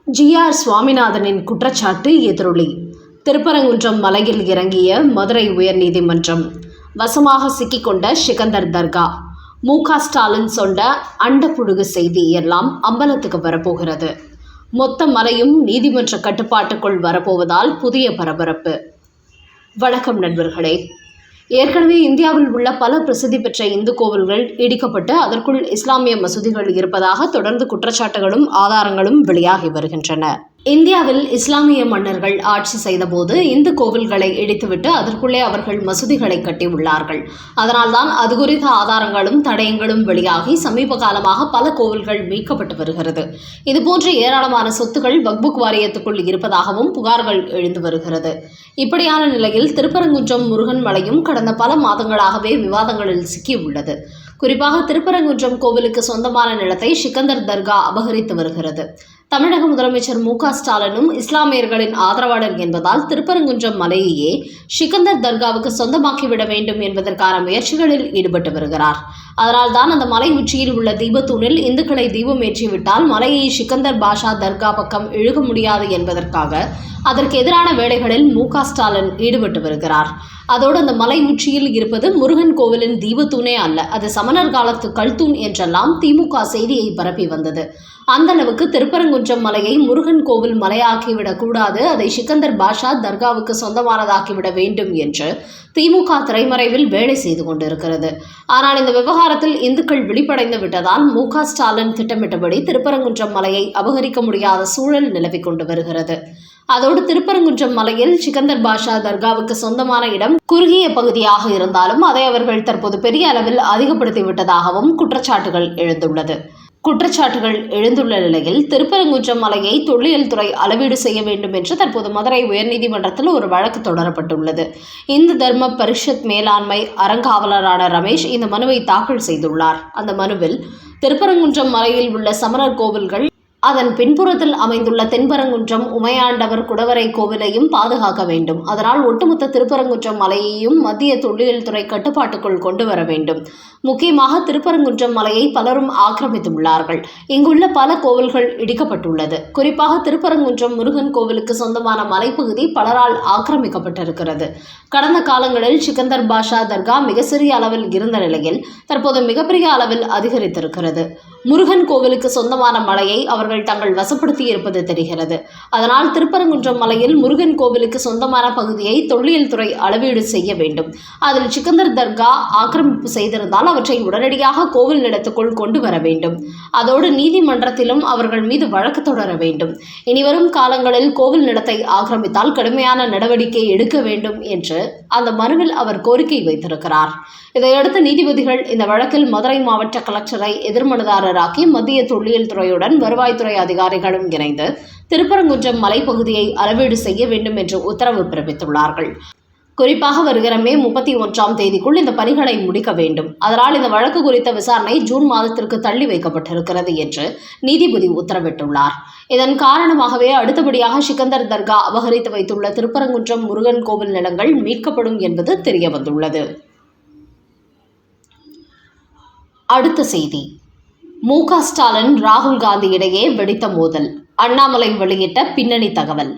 GR. சுவாமிநாதனின் குற்றச்சாட்டு எதிரொலி. திருப்பரங்குன்றம் மலையில் இறங்கிய மதுரை உயர்நீதிமன்றம். வசமாக சிக்கிக்கொண்ட சிக்கந்தர் தர்கா. மு.க. ஸ்டாலின் சொன்ன அண்டப்புழுகு செய்தி எல்லாம் அம்பலத்துக்கு வரப்போகிறது. மொத்த மலையும் நீதிமன்ற கட்டுப்பாட்டுக்குள் வரப்போவதால் புதிய பரபரப்பு. வணக்கம் நண்பர்களே. ஏற்கனவே இந்தியாவில் உள்ள பல பிரசித்தி பெற்ற இந்து கோவில்கள் இடிக்கப்பட்டு அதற்குள் இஸ்லாமிய மசூதிகள் இருப்பதாக தொடர்ந்து குற்றச்சாட்டுகளும் ஆதாரங்களும் வெளியாகி வருகின்றன. இந்தியாவில் இஸ்லாமிய மன்னர்கள் ஆட்சி செய்தபோது இந்து கோவில்களை இடித்துவிட்டு அதற்குள்ளே அவர்கள் மசூதிகளை கட்டியுள்ளார்கள். அதனால்தான் அது குறித்த ஆதாரங்களும் தடயங்களும் வெளியாகி சமீப காலமாக பல கோவில்கள் மீட்கப்பட்டு வருகிறது. இதுபோன்ற ஏராளமான சொத்துக்கள் வக்ஃப் வாரியத்துக்குள் இருப்பதாகவும் புகார்கள் எழுந்து வருகிறது. இப்படியான நிலையில் திருப்பரங்குன்றம் முருகன் மலையும் கடந்த பல மாதங்களாகவே விவாதங்களில் சிக்கியுள்ளது. குறிப்பாக திருப்பரங்குன்றம் கோவிலுக்கு சொந்தமான நிலத்தை சிக்கந்தர் தர்கா அபகரித்து வருகிறது. தமிழக முதலமைச்சர் மு.க. ஸ்டாலினும் இஸ்லாமியர்களின் ஆதரவாளர் என்பதால் திருப்பரங்குன்றம் மலையையே சிக்கந்தர் தர்காவுக்கு சொந்தமாக்கிவிட வேண்டும் என்பதற்கான முயற்சிகளில் ஈடுபட்டு வருகிறார். அதனால்தான் அந்த மலை உச்சியில் உள்ள தீபத்தூணில் இந்துக்களை தீபம் ஏற்றிவிட்டால் மலையை சிக்கந்தர் பாஷா தர்கா பக்கம் இழுக முடியாது என்பதற்காக அதற்கு எதிரான வேலைகளில் மு.க. ஸ்டாலின் ஈடுபட்டு வருகிறார். அதோடு அந்த மலை உச்சியில் இருப்பது முருகன் கோவிலின் தீபத்தூணே அல்ல, அது சமணர் காலத்து கல்தூண் என்றெல்லாம் திமுக செய்தியை பரப்பி வந்தது. அந்த அளவுக்கு திருப்பரங்குன்றம் மலையை முருகன் கோவில் மலையாக்கிவிடக் கூடாது, அதை சிக்கந்தர் பாஷா தர்காவுக்கு சொந்தமானதாக்கிவிட வேண்டும் என்று திமுக திரைமறைவில் வேலை செய்து கொண்டிருக்கிறது. ஆனால் இந்த விவகாரத்தில் இந்துக்கள் விழிப்படைந்து விட்டதால் மு.க. ஸ்டாலின் திட்டமிட்டபடி திருப்பரங்குன்றம் மலையை அபகரிக்க முடியாத சூழல் நிலவிக் கொண்டு வருகிறது. அதோடு திருப்பரங்குன்றம் மலையில் சிக்கந்தர் பாஷா தர்காவுக்கு சொந்தமான இடம் குறுகிய பகுதியாக இருந்தாலும் அதை அவர்கள் தற்போது பெரிய அளவில் அதிகப்படுத்திவிட்டதாகவும் குற்றச்சாட்டுகள் எழுந்துள்ள நிலையில் திருப்பரங்குன்றம் மலையை தொல்லியல் துறை அளவீடு செய்ய வேண்டும் என்று தற்போது மதுரை உயர்நீதிமன்றத்தில் ஒரு வழக்கு தொடரப்பட்டுள்ளது. இந்து தர்ம பரிஷத் மேலாண்மை அறங்காவலரான ரமேஷ் இந்த மனுவை தாக்கல் செய்துள்ளார். அந்த மனுவில் திருப்பரங்குன்றம் மலையில் உள்ள சமணர் கோவில்கள், அதன் பின்புறத்தில் அமைந்துள்ள தென்பரங்குன்றம் உமையாண்டவர் குடவரை கோவிலையும் பாதுகாக்க வேண்டும். அதனால் ஒட்டுமொத்த திருப்பரங்குன்றம் மலையையும் மத்திய தொல்லியல் துறை கட்டுப்பாட்டுக்குள் கொண்டு வர வேண்டும். முக்கியமாக திருப்பரங்குன்றம் மலையை பலரும் ஆக்கிரமித்துள்ளார்கள். இங்குள்ள பல கோவில்கள் இடிக்கப்பட்டுள்ளது. குறிப்பாக திருப்பரங்குன்றம் முருகன் கோவிலுக்கு சொந்தமான மலைப்பகுதி பலரால் ஆக்கிரமிக்கப்பட்டிருக்கிறது. கடந்த காலங்களில் சிக்கந்தர் பாஷா தர்கா மிக சிறிய அளவில் இருந்த நிலையில் தற்போது மிகப்பெரிய அளவில் அதிகரித்திருக்கிறது. முருகன் கோவிலுக்கு சொந்தமான மலையை அவர்கள் தங்கள் வசப்படுத்தி இருப்பது தெரிகிறது. அதனால் திருப்பரங்குன்றம் மலையில் முருகன் கோவிலுக்கு சொந்தமான பகுதியை தொல்லியல் துறை அளவீடு செய்ய வேண்டும். அதில் சிக்கந்தர் தர்கா ஆக்கிரமிப்பு செய்திருந்தால் அவற்றை உடனடியாக கோவில் நிலத்துக்குள் கொண்டு வர வேண்டும். அதோடு நீதிமன்றத்திலும் அவர்கள் மீது வழக்கு தொடர வேண்டும். இனிவரும் காலங்களில் கோவில் நிலத்தை ஆக்கிரமித்தால் கடுமையான நடவடிக்கை எடுக்க வேண்டும் என்று அந்த மனுவில் அவர் கோரிக்கை வைத்திருக்கிறார். இதையடுத்து நீதிபதிகள் இந்த வழக்கில் மதுரை மாவட்ட கலெக்டரை எதிர்மனுதாரராக்கி மத்திய தொல்லியல் துறையுடன் வருவாய்த்துறை அதிகாரிகளும் இணைந்து திருப்பரங்குன்றம் மலைப்பகுதியை அளவீடு செய்ய வேண்டும் என்று உத்தரவு பிறப்பித்துள்ளார்கள். குறிப்பாக வருகிற மே 31ஆம் தேதிக்குள் இந்த பணிகளை முடிக்க வேண்டும். அதனால் இந்த வழக்கு குறித்த விசாரணை ஜூன் மாதத்திற்கு தள்ளி வைக்கப்பட்டிருக்கிறது என்று நீதிபதி உத்தரவிட்டுள்ளார். இதன் காரணமாகவே அடுத்தபடியாக சிக்கந்தர் தர்கா அபகரித்து வைத்துள்ள திருப்பரங்குன்றம் முருகன் கோவில் நிலங்கள் மீட்கப்படும் என்பது தெரியவந்துள்ளது. அடுத்த செய்தி. மு.க. ஸ்டாலின் ராகுல் காந்தி இடையே வெடித்த மோதல். அண்ணாமலை வெளியிட்ட பின்னணி தகவல்.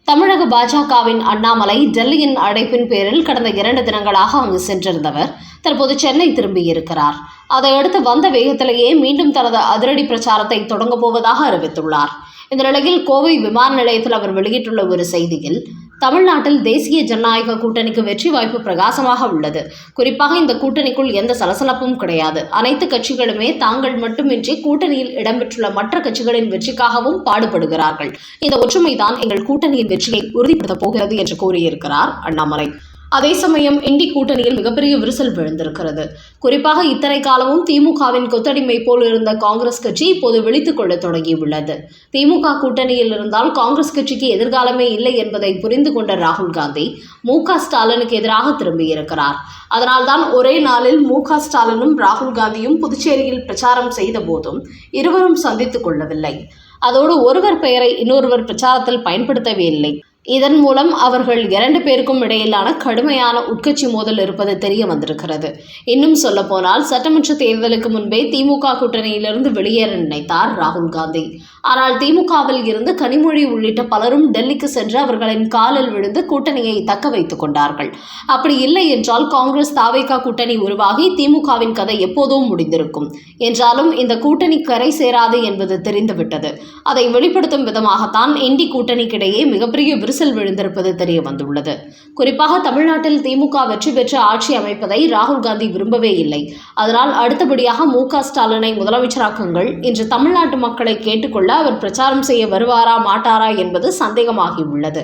தமிழக பாஜகவின் அண்ணாமலை டெல்லியின் அழைப்பின் பேரில் கடந்த 2 தினங்களாக அங்கு சென்றிருந்தவர் தற்போது சென்னை திரும்பியிருக்கிறார். அதையடுத்து வந்த வேகத்திலேயே மீண்டும் தனது அதிரடி பிரச்சாரத்தை தொடங்கப் போவதாக அறிவித்துள்ளார். இந்த நிலையில் கோவை விமான நிலையத்தில் அவர் வெளியிட்டுள்ள ஒரு செய்தியில், தமிழ்நாட்டில் தேசிய ஜனநாயக கூட்டணிக்கு வெற்றி வாய்ப்பு பிரகாசமாக உள்ளது. குறிப்பாக இந்த கூட்டணிக்குள் எந்த சலசலப்பும் கிடையாது. அனைத்து கட்சிகளுமே தாங்கள் மட்டுமின்றி கூட்டணியில் இடம்பெற்றுள்ள மற்ற கட்சிகளின் வெற்றிக்காகவும் பாடுபடுகிறார்கள். இந்த ஒற்றுமைதான் எங்கள் கூட்டணியின் வெற்றியை உறுதிப்படுத்தப் போகிறது என்று கூறியிருக்கிறார் அண்ணாமலை. அதே சமயம் இண்டி கூட்டணியில் மிகப்பெரிய விரிசல் விழுந்திருக்கிறது. குறிப்பாக இத்தனை காலமும் திமுகவின் கொத்தடிமை போல் இருந்த காங்கிரஸ் கட்சி இப்போது விழித்துக் கொள்ள தொடங்கியுள்ளது. திமுக கூட்டணியில் இருந்தால் காங்கிரஸ் கட்சிக்கு எதிர்காலமே இல்லை என்பதை புரிந்து கொண்ட ராகுல் காந்தி மு.க. ஸ்டாலினுக்கு எதிராக திரும்பியிருக்கிறார். அதனால்தான் ஒரே நாளில் மு.க. ஸ்டாலினும் ராகுல் காந்தியும் புதுச்சேரியில் பிரச்சாரம் செய்த போதும் இருவரும் சந்தித்துக் கொள்ளவில்லை. அதோடு ஒருவர் பெயரை இன்னொருவர் பிரச்சாரத்தில் பயன்படுத்தவே இல்லை. இதன் மூலம் அவர்கள் 2 பேருக்கும் இடையிலான கடுமையான உட்கட்சி மோதல் இருப்பது தெரிய வந்திருக்கிறது. இன்னும் சொல்ல போனால் சட்டமன்ற தேர்தலுக்கு முன்பே திமுக கூட்டணியிலிருந்து வெளியேற நினைத்தார் ராகுல் காந்தி. ஆனால் திமுகவில் இருந்து கனிமொழி உள்ளிட்ட பலரும் டெல்லிக்கு சென்று அவர்களின் காலில் விழுந்து கூட்டணியை தக்க வைத்துக் கொண்டார்கள். அப்படி இல்லை என்றால் காங்கிரஸ் தாவேகா கூட்டணி உருவாகி திமுகவின் கதை எப்போதும் முடிந்திருக்கும். என்றாலும் இந்த கூட்டணி கரை சேராது என்பது தெரிந்துவிட்டது. அதை வெளிப்படுத்தும் விதமாகத்தான் இண்டி கூட்டணிக்கிடையே மிகப்பெரிய விரிசல் விழுந்திருப்பது தெரிய வந்துள்ளது. குறிப்பாக தமிழ்நாட்டில் திமுக வெற்றி பெற்று ஆட்சி அமைப்பதை ராகுல் காந்தி விரும்பவே இல்லை. அதனால் அடுத்தபடியாக மு.க. ஸ்டாலினை முதலமைச்சராக்குங்கள் என்று தமிழ்நாட்டு மக்களை கேட்டுக்கொள்ள அவர் பிரச்சாரம் செய்ய வருவாரா மாட்டாரா என்பது சந்தேகமாகியுள்ளது.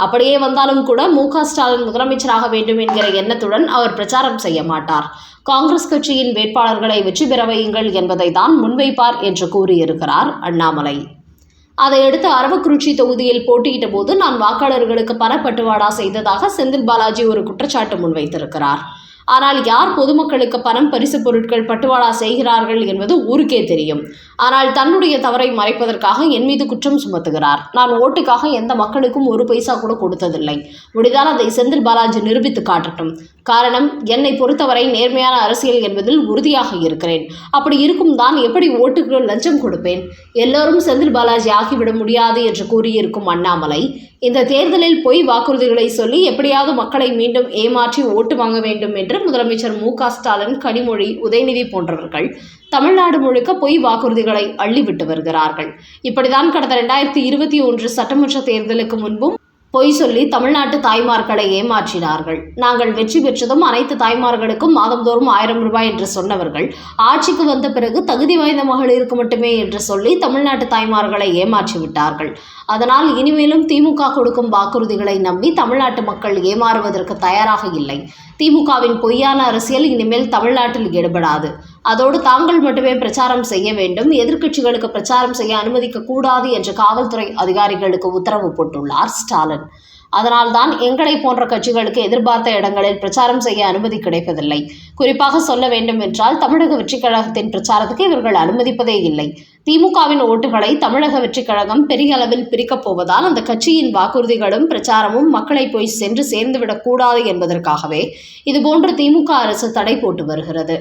அப்படியே வந்தாலும் கூட மு.க. ஸ்டாலின் முதலமைச்சராக வேண்டும் என்கிற எண்ணத்துடன் அவர் பிரச்சாரம் செய்ய மாட்டார். காங்கிரஸ் கட்சியின் வேட்பாளர்களை வெற்றி பெற வையுங்கள் என்பதை தான் முன்வைப்பார் என்று கூறியிருக்கிறார் அண்ணாமலை. அதையடுத்து அரவக்குறிச்சி தொகுதியில் போட்டியிட்ட போது நான் வாக்காளர்களுக்கு பணப்பட்டுவாடா செய்ததாக செந்தில் பாலாஜி ஒரு குற்றச்சாட்டு முன்வைத்திருக்கிறார். ஆனால் யார் பொதுமக்களுக்கு பணம் பரிசு பொருட்கள் பட்டுவாடா செய்கிறார்கள் என்பது ஊருக்கே தெரியும். ஆனால் தன்னுடைய தவறை மறைப்பதற்காக என் மீது குற்றம் சுமத்துகிறார். நான் ஓட்டுக்காக எந்த மக்களுக்கும் ஒரு பைசா கூட கொடுத்ததில்லை. முடிந்தால் அதை செந்தில் பாலாஜி நிரூபித்து காட்டட்டும். காரணம், என்னை பொறுத்தவரை நேர்மையான அரசியல் என்பதில் உறுதியாக இருக்கிறேன். அப்படி இருக்கும் தான் எப்படி ஓட்டுக்கு லஞ்சம் கொடுப்பேன்? எல்லோரும் செந்தில் பாலாஜி ஆகிவிட முடியாது என்று கூறியிருக்கும் அண்ணாமலை இந்த தேர்தலில் பொய் வாக்குறுதிகளை சொல்லி எப்படியாவது மக்களை மீண்டும் ஏமாற்றி ஓட்டு வாங்க வேண்டும் என்று முதலமைச்சர் மு.க. ஸ்டாலின், கனிமொழி, உதயநிதி போன்றவர்கள் தமிழ்நாடு முழுக்க பொய் வாக்குறுதிகளை அள்ளிவிட்டு வருகிறார்கள். இப்படிதான் கடந்த 2021 சட்டமன்ற தேர்தலுக்கு முன்பும் பொய் சொல்லி தமிழ்நாட்டு தாய்மார்களை ஏமாற்றினார்கள். நாங்கள் வெற்றி பெற்றதும் அனைத்து தாய்மார்களுக்கும் மாதந்தோறும் 1000 ரூபாய் என்று சொன்னவர்கள் ஆட்சிக்கு வந்த பிறகு தகுதி வாய்ந்த மகளிருக்கு மட்டுமே என்று சொல்லி தமிழ்நாட்டு தாய்மார்களை ஏமாற்றிவிட்டார்கள். அதனால் இனிமேலும் திமுக கொடுக்கும் வாக்குறுதிகளை நம்பி தமிழ்நாட்டு மக்கள் ஏமாறுவதற்கு தயாராக இல்லை. திமுகவின் பொய்யான அரசியல் இனிமேல் தமிழ்நாட்டில் ஈடுபடாது. அதோடு தாங்கள் மட்டுமே பிரச்சாரம் செய்ய வேண்டும், எதிர்க்கட்சிகளுக்கு பிரச்சாரம் செய்ய அனுமதிக்க கூடாது என்று காவல்துறை அதிகாரிகளுக்கு உத்தரவு போட்டுள்ளார் ஸ்டாலின். அதனால்தான் எங்களை போன்ற கட்சிகளுக்கு எதிர்பார்த்த இடங்களில் பிரச்சாரம் செய்ய அனுமதி கிடைப்பதில்லை. குறிப்பாக சொல்ல வேண்டும் என்றால் தமிழக வெற்றிக் கழகத்தின் பிரச்சாரத்துக்கு இவர்கள் அனுமதிப்பதே இல்லை. திமுகவின் ஓட்டுகளை தமிழக வெற்றிக் கழகம் பெரிய அளவில் பிரிக்கப் போவதால் அந்த கட்சியின் வாக்குறுதிகளும் பிரச்சாரமும் மக்களை போய் சென்று சேர்ந்துவிடக் கூடாது என்பதற்காகவே இதுபோன்று திமுக அரசு தடை போட்டு வருகிறது.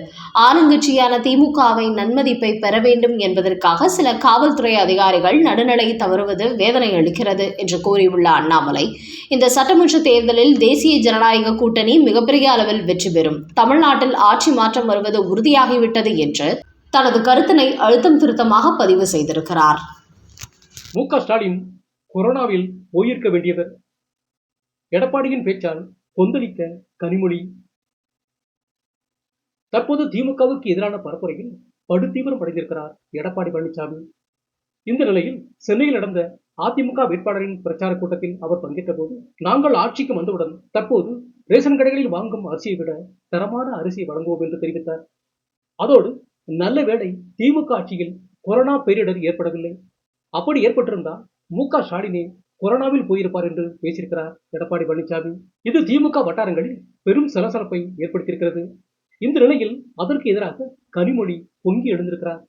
ஆளுங்கட்சியான திமுகவை நன்மதிப்பை பெற வேண்டும் என்பதற்காக சில காவல்துறை அதிகாரிகள் நடுநிலை தவறுவது வேதனை அளிக்கிறது என்று கூறியுள்ள அண்ணாமலை, இந்த சட்டமன்ற தேர்தலில் தேசிய ஜனநாயக கூட்டணி மிகப்பெரிய அளவில் வெற்றி பெறும், தமிழ்நாட்டில் ஆட்சி மாற்றம் வருவது உறுதியாகிவிட்டது என்று தனது கருத்தினை அழுத்தம் திருத்தமாக பதிவு செய்திருக்கிறார். மு.க. ஸ்டாலின் கொரோனாவில் போயிருக்க வேண்டியவர். எடப்பாடியின் பேச்சால் கொந்தளித்த கனிமொழி. தற்போது திமுகவுக்கு எதிரான பரப்புரையில் படுதீவிரம் அடைந்திருக்கிறார் எடப்பாடி பழனிசாமி. இந்த நிலையில் சென்னையில் நடந்த அதிமுக வேட்பாளரின் பிரச்சார கூட்டத்தில் அவர் பங்கேற்ற போது, நாங்கள் ஆட்சிக்கு வந்தவுடன் தற்போது ரேஷன் கடைகளில் வாங்கும் அரிசியை விட தரமான அரிசி வழங்குவோம் என்று தெரிவித்தார். அதோடு நல்ல வேளை திமுக ஆட்சியில் கொரோனா பேரிடர் ஏற்படவில்லை. அப்படி ஏற்பட்டிருந்தால் மு.க. ஸ்டாலினே கொரோனாவில் போயிருப்பார் என்று பேசியிருக்கிறார் எடப்பாடி பழனிசாமி. இது திமுக வட்டாரங்களில் பெரும் சலசலப்பை ஏற்படுத்தியிருக்கிறது. இந்த நிலையில் அதற்கு எதிராக கனிமொழி பொங்கி எழுந்திருக்கிறார்.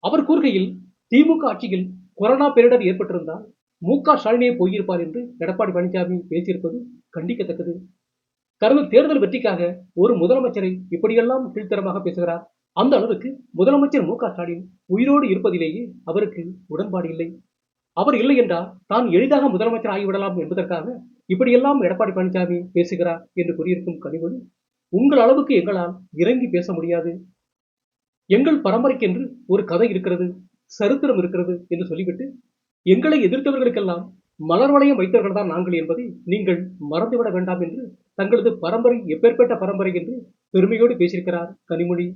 அவர் கூறுகையில், திமுக ஆட்சியில் கொரோனா பேரிடர் ஏற்பட்டிருந்தால் மு.க. ஸ்டாலினே போயிருப்பார் என்று எடப்பாடி பழனிசாமி பேசியிருப்பது கண்டிக்கத்தக்கது. கடந்த தேர்தல் வெற்றிக்காக ஒரு முதலமைச்சரை இப்படியெல்லாம் கீழ்த்தரமாக பேசுகிறார். அந்த அளவுக்கு முதலமைச்சர் மு.க. ஸ்டாலின் உயிரோடு இருப்பதிலேயே அவருக்கு உடன்பாடு இல்லை. அவர் இல்லை என்றால் தான் எளிதாக முதலமைச்சர் ஆகிவிடலாம் என்பதற்காக இப்படியெல்லாம் எடப்பாடி பழனிசாமி பேசுகிறார் என்று கூறியிருக்கும் கனிமொழி, உங்கள் அளவுக்கு எங்களால் இறங்கி பேச முடியாது. எங்கள் பரம்பரைக்கென்று ஒரு கதை இருக்கிறது, சரித்திரம் இருக்கிறது என்று சொல்லிவிட்டு எங்களை எதிர்த்தவர்களுக்கெல்லாம் மலர் வளையம் வைத்தவர்கள் தான் நாங்கள் என்பதை நீங்கள் மறந்துவிட வேண்டாம் என்று தங்களது பரம்பரை எப்பேற்பட்ட பரம்பரை என்று பெருமையோடு பேசியிருக்கிறார் கனிமொழி.